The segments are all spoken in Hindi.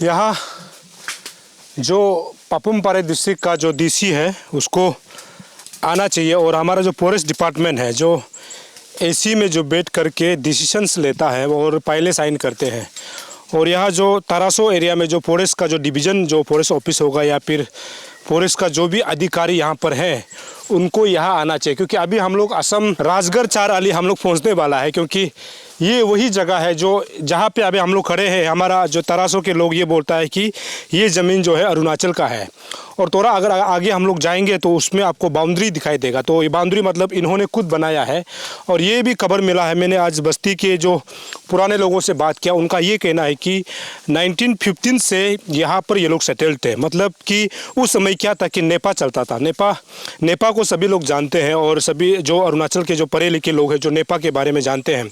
यहाँ जो पापुम पारे डिस्ट्रिक्ट का जो डीसी है उसको आना चाहिए और हमारा जो फॉरेस्ट डिपार्टमेंट है जो एसी में जो बैठ करके डिसीशंस लेता है और पहले साइन करते हैं। और यहाँ जो तरासो एरिया में जो फॉरेस्ट का जो डिवीज़न जो फॉरेस्ट ऑफिस होगा या फिर फॉरेस्ट का जो भी अधिकारी यहाँ पर है उनको यहाँ आना चाहिए, क्योंकि अभी हम लोग असम राजगढ़ चार अली हम लोग पहुँचने वाला है, क्योंकि ये वही जगह है जो जहाँ पे अभी हम लोग खड़े हैं। हमारा जो तरासो के लोग ये बोलता है कि ये ज़मीन जो है अरुणाचल का है और थोड़ा अगर आगे हम लोग जाएंगे तो उसमें आपको बाउंड्री दिखाई देगा। तो ये बाउंड्री मतलब इन्होंने खुद बनाया है और ये भी खबर मिला है, मैंने आज बस्ती के जो पुराने लोगों से बात किया, उनका ये कहना है कि 1915 से यहाँ पर ये लोग सेटल्ड थे। मतलब कि उस समय क्या था कि नेपा चलता था। नेपा को सभी लोग जानते हैं और सभी जो अरुणाचल के जो पढ़े लिखे लोग हैं जो नेपा के बारे में जानते हैं।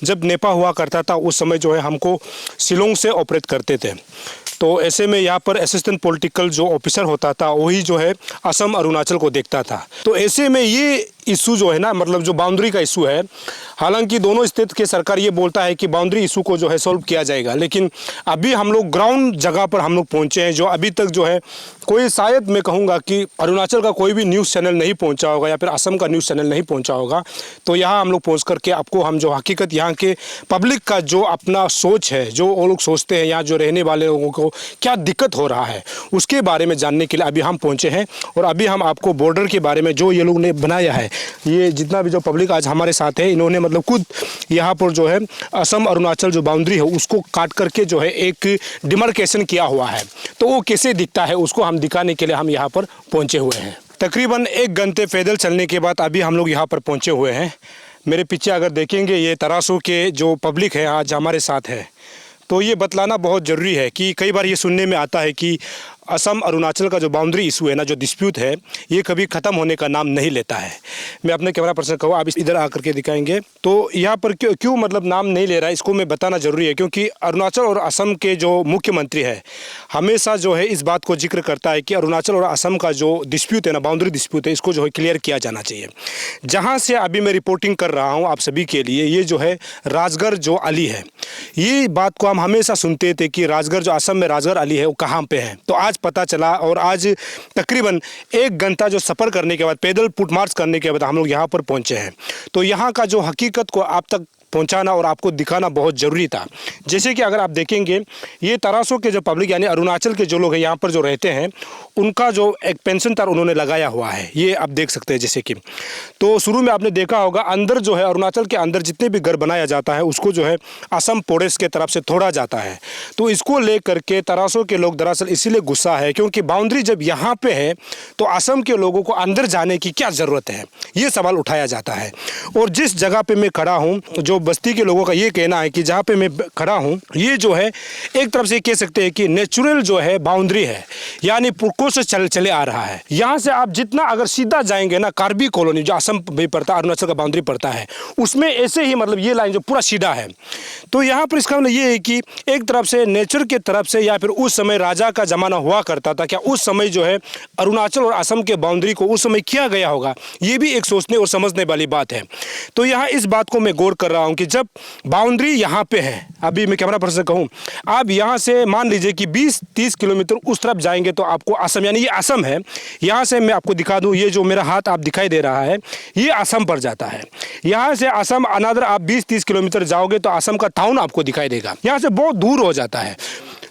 जब नेपा हुआ करता था उस समय जो है हमको शिलोंग से ऑपरेट करते थे। तो ऐसे में यहाँ पर असिस्टेंट पॉलिटिकल जो ऑफिसर होता था वही जो है असम अरुणाचल को देखता था। तो ऐसे में ये इशू जो है ना, मतलब जो बाउंड्री का इशू है, हालांकि दोनों स्टेट के सरकार ये बोलता है कि बाउंड्री इशू को जो है सॉल्व किया जाएगा, लेकिन अभी हम लोग ग्राउंड जगह पर हम लोग पहुँचे हैं जो अभी तक जो है कोई, शायद मैं कहूँगा कि अरुणाचल का कोई भी न्यूज़ चैनल नहीं पहुँचा होगा या फिर असम का न्यूज़ चैनल नहीं पहुँचा होगा। तो यहाँ हम लोग पहुँच करके आपको हम जो हकीकत यहाँ के पब्लिक का जो अपना सोच है, जो वो लोग सोचते हैं यहाँ जो रहने वाले लोगों को क्या दिक्कत हो रहा है, उसके बारे में जानने के लिए अभी हम पहुँचे हैं। और अभी हम आपको बॉर्डर के बारे में जो ये लोग ने बनाया है, ये जितना भी जो पब्लिक आज हमारे साथ है, इन्होंने मतलब खुद यहाँ पर जो है असम अरुणाचल जो बाउंड्री है उसको काट करके जो है एक डिमार्केशन किया हुआ है। तो वो कैसे दिखता है उसको हम दिखाने के लिए हम यहाँ पर पहुँचे हुए हैं। तकरीबन 1 घंटे पैदल चलने के बाद अभी हम लोग यहाँ पर पहुँचे हुए हैं। मेरे पीछे अगर देखेंगे ये तरासो के जो पब्लिक है आज हमारे साथ है। तो ये बतलाना बहुत ज़रूरी है कि कई बार ये सुनने में आता है कि असम अरुणाचल का जो बाउंड्री इशू है ना, जो डिस्प्यूट है, ये कभी ख़त्म होने का नाम नहीं लेता है। मैं अपने कैमरा पर्सन कहूँ आप इधर आकर के दिखाएंगे। तो यहाँ पर क्यों मतलब नाम नहीं ले रहा है, इसको मैं बताना ज़रूरी है, क्योंकि अरुणाचल और असम के जो मुख्यमंत्री है हमेशा जो है इस बात को जिक्र करता है कि अरुणाचल और असम का जो डिस्प्यूट है ना, बाउंड्री डिस्प्यूट है, इसको जो है क्लियर किया जाना चाहिए। जहाँ से अभी मैं रिपोर्टिंग कर रहा हूँ आप सभी के लिए, ये जो है राजगढ़ जो अली है, ये बात को हम हमेशा सुनते थे कि राजगढ़ जो असम में राजगढ़ अली है वो कहाँ पे है। तो आज पता चला और आज तकरीबन 1 घंटा जो सफ़र करने के बाद, पैदल फुट मार्च करने के बाद हम लोग यहाँ पर पहुँचे हैं। तो यहाँ का जो हकीकत को आप तक पहुंचाना और आपको दिखाना बहुत ज़रूरी था। जैसे कि अगर आप देखेंगे ये तरासो के जो पब्लिक यानी अरुणाचल के जो लोग हैं यहाँ पर जो रहते हैं, उनका जो एक पेंशन तार उन्होंने लगाया हुआ है, ये आप देख सकते हैं। जैसे कि तो शुरू में आपने देखा होगा अंदर जो है अरुणाचल के अंदर जितने भी घर बनाया जाता है उसको जो है असम फॉरेस्ट के तरफ से तोड़ा जाता है। तो इसको लेकर के तरासो के लोग दरअसल इसीलिए गुस्सा है क्योंकि बाउंड्री जब यहाँ पे है तो असम के लोगों को अंदर जाने की क्या ज़रूरत है, ये सवाल उठाया जाता है। और जिस जगह पे मैं खड़ा हूँ, जो बस्ती के लोगों का ये कहना है कि जहाँ पे मैं खड़ा हूँ ये जो है एक तरफ से कह सकते हैं कि नेचुरल जो है बाउंड्री है, यानी पुरखों से चले आ रहा है। यहाँ से आप जितना अगर सीधा जाएंगे ना, कार्बी कॉलोनी जो असम भी पड़ता है, अरुणाचल का बाउंड्री पड़ता है, उसमें ऐसे ही मतलब ये लाइन जो पूरा सीधा है। तो यहाँ पर इसका मतलब ये है कि एक तरफ से नेचर के तरफ से या फिर उस समय राजा का ज़माना हुआ करता था, क्या उस समय जो है अरुणाचल और असम के बाउंड्री को उस समय किया गया होगा, ये भी एक सोचने और समझने वाली बात है। तो यहाँ इस बात को मैं गौर कर रहा हूँ कि जब बाउंड्री यहाँ पे है, अभी मैं कैमरा पर्सन कहूँ, आप यहाँ से मान लीजिए कि 20-30 किलोमीटर उस तरफ जाएंगे तो आपको असम, यानी ये असम है। यहाँ से मैं आपको दिखा दूँ, ये जो मेरा हाथ आप दिखाई दे रहा है ये असम पर जाता है। यहाँ से असम अनदर आप 20-30 किलोमीटर जाओगे तो असम का टाउन आपको दिखाई देगा, यहाँ से बहुत दूर हो जाता है।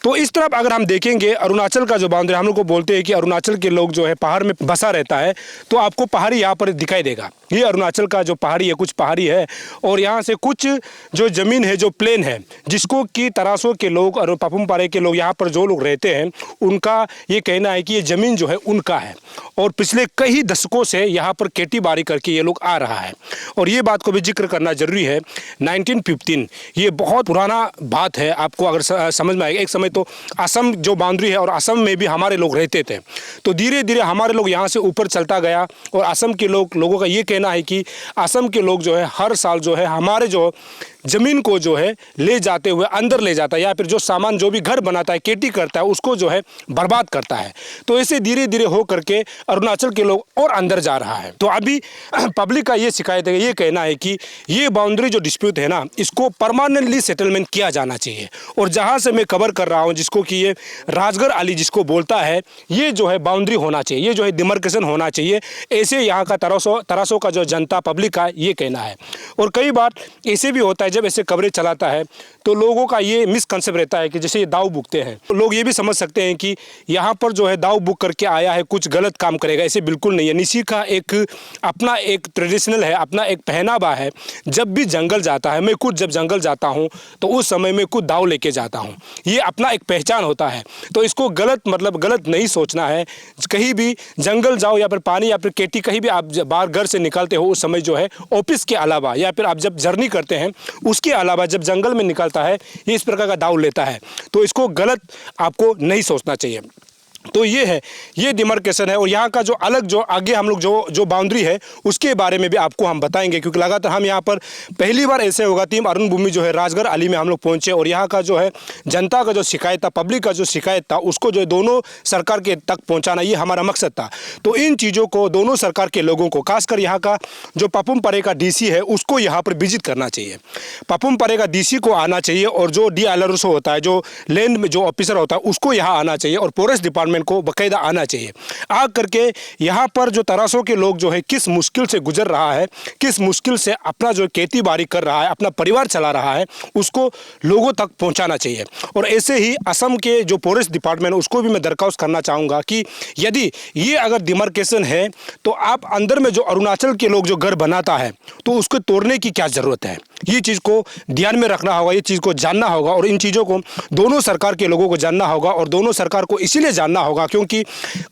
तो इस तरफ अगर हम देखेंगे अरुणाचल का जो बाउंड्री, हम लोग को बोलते हैं कि अरुणाचल के लोग जो है पहाड़ में बसा रहता है, तो आपको पहाड़ी यहाँ पर दिखाई देगा। ये अरुणाचल का जो पहाड़ी है, कुछ पहाड़ी है और यहाँ से कुछ जो ज़मीन है जो प्लेन है, जिसको कि तरासो के लोग और पापुम पारे के लोग यहाँ पर जो लोग रहते हैं उनका ये कहना है कि ये ज़मीन जो है उनका है और पिछले कई दशकों से यहाँ पर खेती बाड़ी करके ये लोग आ रहा है। और ये बात को भी जिक्र करना ज़रूरी है, 1915 ये बहुत पुराना बात है, आपको अगर समझ में आएगा। एक समय तो असम जो बाउंड्री है और असम में भी हमारे लोग रहते थे, तो धीरे धीरे हमारे लोग यहाँ से ऊपर चलता गया और असम के लोगों का ये कहना है कि असम के लोग जो है हर साल जो है हमारे जो ज़मीन को जो है ले जाते हुए अंदर ले जाता है, या फिर जो सामान जो भी घर बनाता है, खेती करता है, उसको जो है बर्बाद करता है। तो ऐसे धीरे धीरे हो करके अरुणाचल के लोग और अंदर जा रहा है। तो अभी पब्लिक का ये शिकायत है, ये कहना है कि ये बाउंड्री जो डिस्प्यूट है ना, इसको परमानेंटली सेटलमेंट किया जाना चाहिए। और जहाँ से मैं कवर कर रहा हूँ, जिसको कि ये राजगढ़ अली जिसको बोलता है, ये जो है बाउंड्री होना चाहिए, ये जो है डिमार्केशन होना चाहिए। ऐसे यहाँ का तरासो का जो जनता पब्लिक का ये कहना है। और कई बार ऐसे भी होता है, जब ऐसे कवरेज चलाता है तो लोगों का ये मिसकंसेप्ट रहता है कि जैसे ये दाव बुकते हैं, तो लोग ये भी समझ सकते हैं कि यहाँ पर जो है दाव बुक करके आया है, कुछ गलत काम करेगा। ऐसे बिल्कुल नहीं है। निसी का एक अपना एक ट्रेडिशनल है, अपना एक पहनावा है। जब भी जंगल जाता है, मैं खुद जब जंगल जाता हूँ तो उस समय में खुद दाव लेके जाता हूँ। ये अपना एक पहचान होता है। तो इसको गलत नहीं सोचना है। कहीं भी जंगल जाओ या फिर पानी या फिर खेती, कहीं भी आप बाहर घर से निकलते हो, उस समय जो है ऑफिस के अलावा या फिर आप जब जर्नी करते हैं उसके अलावा जब जंगल में निकलता है, ये इस प्रकार का दाव लेता है। तो इसको गलत आपको नहीं सोचना चाहिए। तो ये है, ये डिमार्केशन है। और यहाँ का जो अलग जो आगे हम लोग जो बाउंड्री है उसके बारे में भी आपको हम बताएंगे, क्योंकि लगातार हम यहाँ पर पहली बार ऐसे होगा, टीम अरुण भूमि जो है राजगढ़ अली में हम लोग पहुँचे और यहाँ का जो है जनता का जो शिकायत था, पब्लिक का जो शिकायत था, उसको जो है दोनों सरकार के तक पहुँचाना, ये हमारा मकसद था। तो इन चीज़ों को दोनों सरकार के लोगों को, खासकर यहाँ का जो पापुम पारे का DC है, उसको यहाँ पर विजिट करना चाहिए। पापुम पारे का DC को आना चाहिए और जो DLRO होता है, जो लैंड में जो ऑफिसर होता है, उसको यहाँ आना चाहिए और फॉरेस्ट डिपार्टमेंट को बकायदा आना चाहिए। आ करके यहाँ पर जो तरासों के लोग जो है किस मुश्किल से गुजर रहा है, किस मुश्किल से अपना जो खेती बाड़ी कर रहा है, अपना परिवार चला रहा है, उसको लोगों तक पहुँचाना चाहिए। और ऐसे ही असम के जो फॉरेस्ट डिपार्टमेंट है, उसको भी मैं दरख्वास्त करना चाहूँगा कि यदि ये अगर डिमार्केशन है तो आप अंदर में जो अरुणाचल के लोग जो घर बनाता है तो उसको तोड़ने की क्या ज़रूरत है। ये चीज़ को ध्यान में रखना होगा, ये चीज़ को जानना होगा और इन चीज़ों को दोनों सरकार के लोगों को जानना होगा। और दोनों सरकार को इसीलिए जानना होगा क्योंकि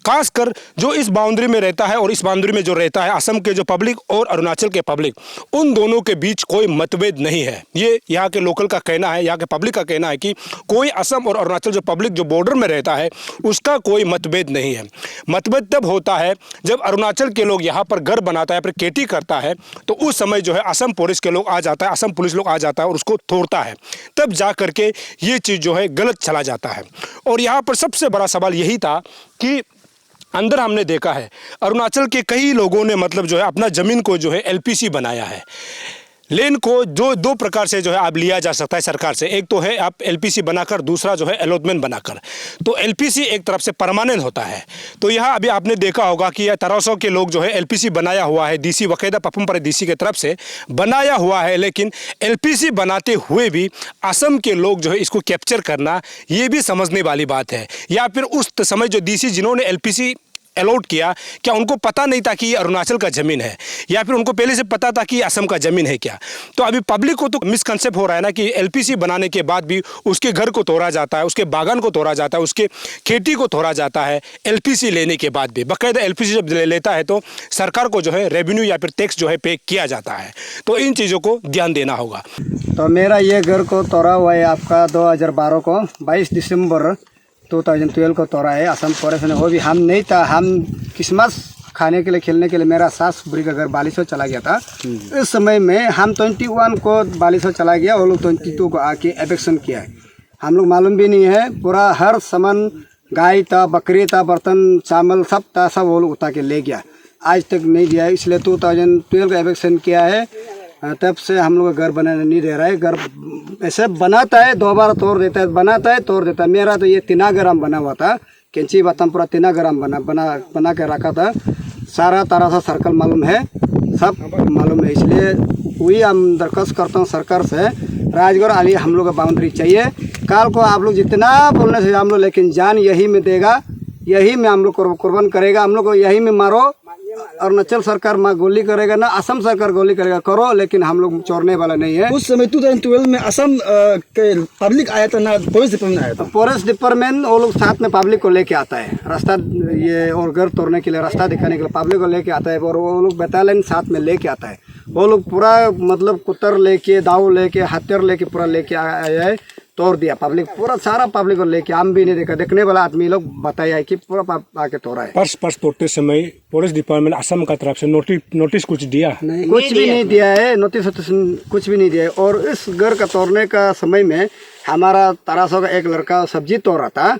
खासकर जो इस बाउंड्री में रहता है और इस बाउंड्री में जो रहता है, असम के जो पब्लिक और अरुणाचल के पब्लिक, उन दोनों के बीच कोई मतभेद नहीं है। ये यहाँ के लोकल का कहना है, यहाँ के पब्लिक का कहना है कि कोई असम और अरुणाचल जो पब्लिक जो बॉर्डर में रहता है उसका कोई मतभेद नहीं है। मतभेद तब होता है जब अरुणाचल के लोग यहाँ पर घर बनाता है, फिर खेती करता है, तो उस समय जो है असम पुलिस के लोग आ जाता है, असम पुलिस लोग आ जाता है और उसको तोड़ता है, तब जा करके ये चीज़ जो है गलत चला जाता है। और यहाँ पर सबसे बड़ा सवाल यही था कि अंदर हमने देखा है अरुणाचल के कई लोगों ने मतलब जो है अपना ज़मीन को जो है LPC बनाया है। लेन को जो दो प्रकार से जो है आप लिया जा सकता है सरकार से, एक तो है आप LPC बनाकर, दूसरा जो है अलॉटमेंट बनाकर। तो LPC एक तरफ से परमानेंट होता है। तो यहाँ अभी आपने देखा होगा कि यह 1300 के लोग जो है LPC बनाया हुआ है, DC बाकायदा पापुम पारे DC की तरफ से बनाया हुआ है, लेकिन LPC बनाते हुए भी असम के लोग जो है इसको कैप्चर करना, ये भी समझने वाली बात है। या फिर उस समय जो DC जिन्होंने LPC अलॉट किया, क्या उनको पता नहीं था कि ये अरुणाचल का ज़मीन है, या फिर उनको पहले से पता था कि ये असम का ज़मीन है क्या? तो अभी पब्लिक को तो मिसकंसेप्ट हो रहा है ना कि LPC बनाने के बाद भी उसके घर को तोड़ा जाता है, उसके बागान को तोड़ा जाता है, उसके खेती को तोड़ा जाता है। LPC लेने के बाद भी बाकायदा LPC जब लेता है तो सरकार को जो है रेवेन्यू या फिर टैक्स जो है पे किया जाता है। तो इन चीज़ों को ध्यान देना होगा। तो मेरा ये घर को तोड़ा हुआ है आपका 2012 को 22 दिसंबर 2012 को तोड़ा है असम फॉरेस्ट ने। वो भी हम नहीं था, हम क्रिसमस खाने के लिए खेलने के लिए मेरा सास बुरी का घर बालिसो चला गया था। इस समय में हम 21 को बालिसो चला गया, वो लोग 22 को आके एविक्शन किया है। हम लोग मालूम भी नहीं है, पूरा हर सामान गाय था, बकरी था, बर्तन चावल सब था, सब वो लोग उठा के ले गया, आज तक नहीं दिया। इसलिए 2012 का एविक्शन किया है, तब से हम लोग घर बनाने नहीं दे रहा है। घर ऐसे बनाता है, 2 बार तोड़ देता है, बनाता है तोड़ देता है। मेरा तो ये 3 ग्राम बना हुआ था, कैंची बतम पूरा 3 ग्राम बना के रखा था। सारा तरह सा सर्कल मालूम है, सब मालूम है। इसलिए वही हम दरख्वास्त करता हूँ सरकार से, राजगढ़ अली हम लोग का बाउंड्री चाहिए। कल को आप लोग जितना बोलने से हम लोग, लेकिन जान यही में देगा, यही में हम लोग कुर्बान करेगा, हम लोग को यही में मारो। अरुणाचल सरकार माँ गोली करेगा ना असम सरकार गोली करेगा, करो, लेकिन हम लोग छोड़ने वाला नहीं है। उस समय 2012 में असम के पब्लिक आया था ना, फॉरेस्ट डिपार्टमेंट आया था? फॉरेस्ट डिपार्टमेंट वो लोग साथ में पब्लिक को लेके आता है, रास्ता ये और घर तोड़ने के लिए, रास्ता दिखाने के लिए पब्लिक को लेके आता है। और वो लोग बटालियन साथ में लेके आता है। वो लोग पूरा मतलब कुतर लेके, दाव लेके, हथियार लेके पूरा लेके आया है। तोड़ दिया। पब्लिक पूरा सारा पब्लिक को लेके, हम भी नहीं देखा, देखने वाला आदमी लोग बताया है कि पूरा आके तोड़ा है। पर्स तोड़ते समय पुलिस डिपार्टमेंट असम का तरफ से नोटिस कुछ दिया? कुछ भी नहीं दिया है, नोटिस कुछ भी नहीं दिया है। और इस घर का तोड़ने का समय में हमारा तरासों का एक लड़का सब्जी तोड़ रहा था,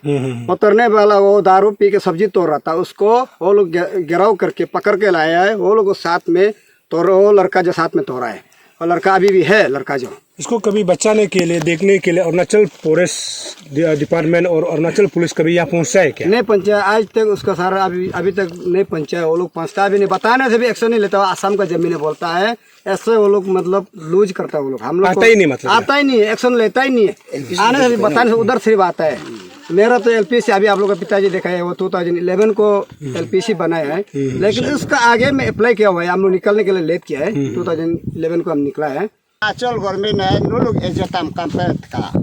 वो तोड़ने वाला वो दारू पी के सब्जी तोड़ रहा था, उसको वो लोग गिराव करके पकड़ के लाया है। वो लोग साथ में तोड़, वो लड़का जो साथ में तोड़ा है, और लड़का अभी भी है, लड़का जो। इसको कभी बचाने के लिए, देखने के लिए अरुणाचल फॉरेस्ट डिपार्टमेंट और अरुणाचल पुलिस कभी यहाँ पहुँचा है क्या? नहीं पहुंचा आज तक, उसका सारा अभी तक नहीं पहुंचा है। वो लोग पहुंचता भी नहीं, बताने से भी एक्शन नहीं लेता। असम का जमीन बोलता है ऐसे, वो लोग मतलब लूज करता है। वो लोग हम लोग आता ही नहीं, मतलब आता ही नहीं है, एक्शन लेता ही नहीं है। आने से भी बताने से उधर सिर्फ आता है। मेरा तो एलपीसी अभी आप लोग का पिताजी देखा है, वो 2011 को एलपीसी बनाया है, लेकिन उसका आगे में अप्लाई किया हुआ है। हम लोग निकलने के लिए लेट किया है, 2011 को हम निकला है। Acol gormena nuluk ejotam kampet ka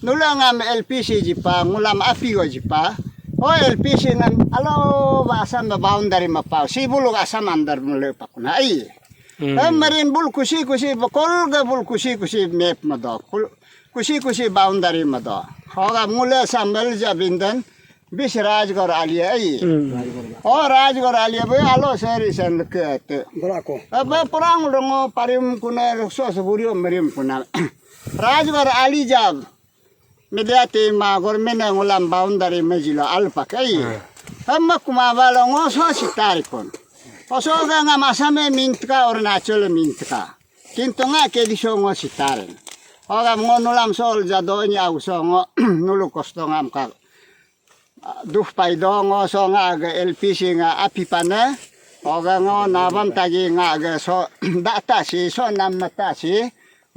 nulang am LPC jipa ngulam api go jipa o LPC ngam alo asam boundary mapau si buluk asam andar mule pakuna ai marin bul kusi bakol ga bul kusi map mado kusi boundary mado hoga mule sambal jabindan bis rajgor alia ai o rajgor alia be alo seri san ke Berako. Apa perang dongo parim kuna so seburio merim kuna rajgar ali jab mediate ma gormena ngulam boundary mejilo alpa kai amma kuma balo ngo so sitar kon oso ga nga masame mintka Arunachal mintka kinto nga ke di so ngo sitaren oga ngo nulam sol jadonya uso ngo nulu kosto ngam ka duh pai dongo so nga ga LPC nga apipane oga ngo nabam tagi nga ga so data si so nam mata si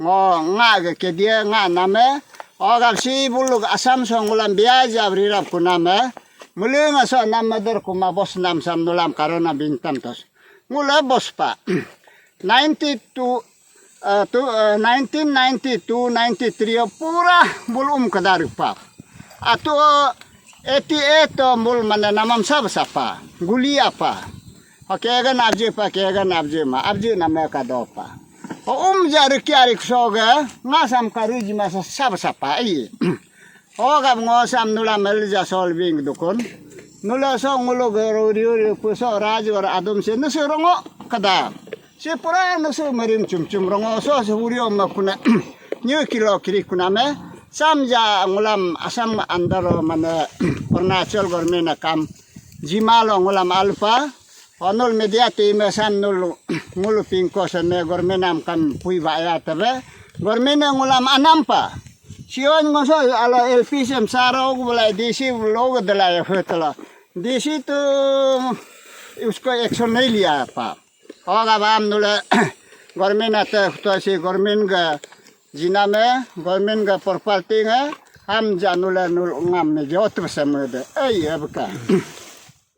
ngo nga ga ke dia nga name oga si bulug asam so ngulam biaja brirap kuname muli nga so nam madar kuma bos nam sam nulam karona bintam tos ngula bos pa 1992-93 pura bulum kadar pa ato 88 mul mana namam sab sapa guli apa kegan abje ma abje nama kadopa jar kiarik soga ngasam karuji masa sab sapa ai gab ngosam nula melja solving dukun nula so ngulo gero puso raj or adum se nusu rongo kada se pura nusu marim chum rongo so se hurio makuna new kilo kiri kuname samja ngulam asam andaro mana Arunachal gormena kam jimalo ngulam alpa onol media time sam nul ngulu pingko sane gormenam kam pui baya tabe gormena ngulam anampa sion ngoso ala LPCM saro bola DC log dela hetla DC to usko action नहीं लिया पा होगा बाम नूल गवर्नमेंट तो से गवर्नमेंट का जिना में गवर्नमेंट का प्रॉपर्टी है हम जानूला नूल ngam में जो तो समझ दे अब का